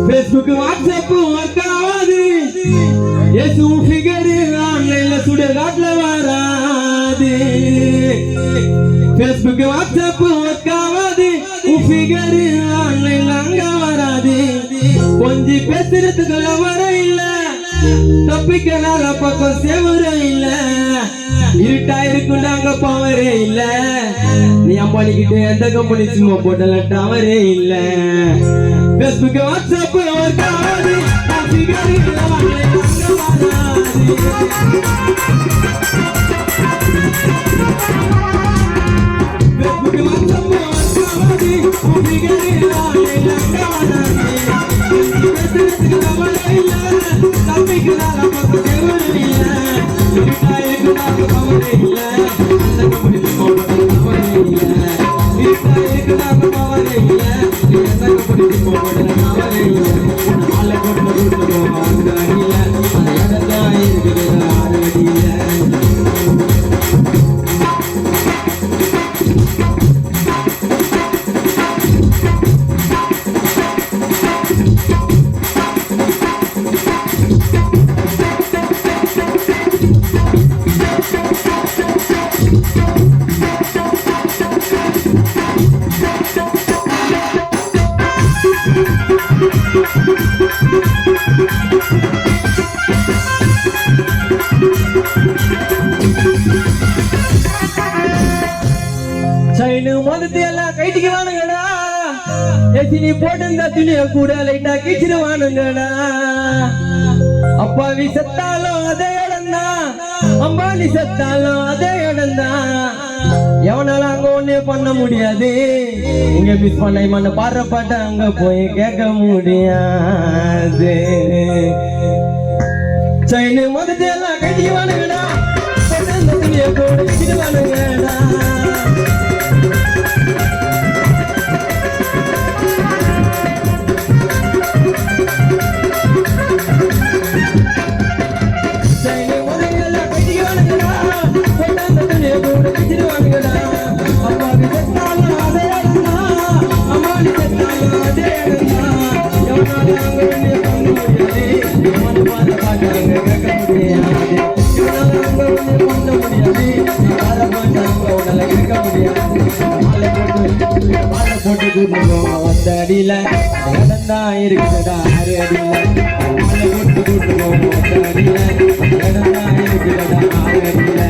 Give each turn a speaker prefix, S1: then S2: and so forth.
S1: Facebook WhatsApp workaவது ஏசு figure ஆன்லைன்ல சுடுகாட்ல வராது Facebook WhatsApp workaவது figure ஆன்லைன்ல அங்க வராது கொஞ்சி பேசுறதுக்குள்ள வர இல்ல தப்பிக்கனால பக்கம் சேவர இல்ல இருட்டா இருக்குண்டாங்க பவரே இல்ல நீ அம்பானிக்கிட்ட எந்த கம்பெனி சும்மா போட்டல டவரே இல்ல Facebook WhatsApp workaவது ஃபிகர் ஆன்லைன்ல அங்க வராது சைனு மொதத்தை எல்லாம் கைட்டிக்கு வானுங்கடா எத்தினி போட்டிருந்த துணிய கூட லைட்டா கிச்சிருவானுங்கடா அப்பாவி செத்தாலும் அதே இடம்தா அம்பானி செத்தாலும் அதே இடம்தா எவனால அங்க ஒண்ணே பண்ண முடியாது இங்க மிஸ் பண்ண மண்ண பாடுற பாட்ட அங்க போய் கேட்க முடியாது சைனு மொதத்தை எல்லாம் கைட்டிக்கு வானுங்கடா துணிய கூட கிச்சிருவானுங்கடா அடியில இடம்தான் இருக்குதா 6 அடியில கூட்டு போவோம் அடியில இடம்தான் இருக்குதா 6 அடியில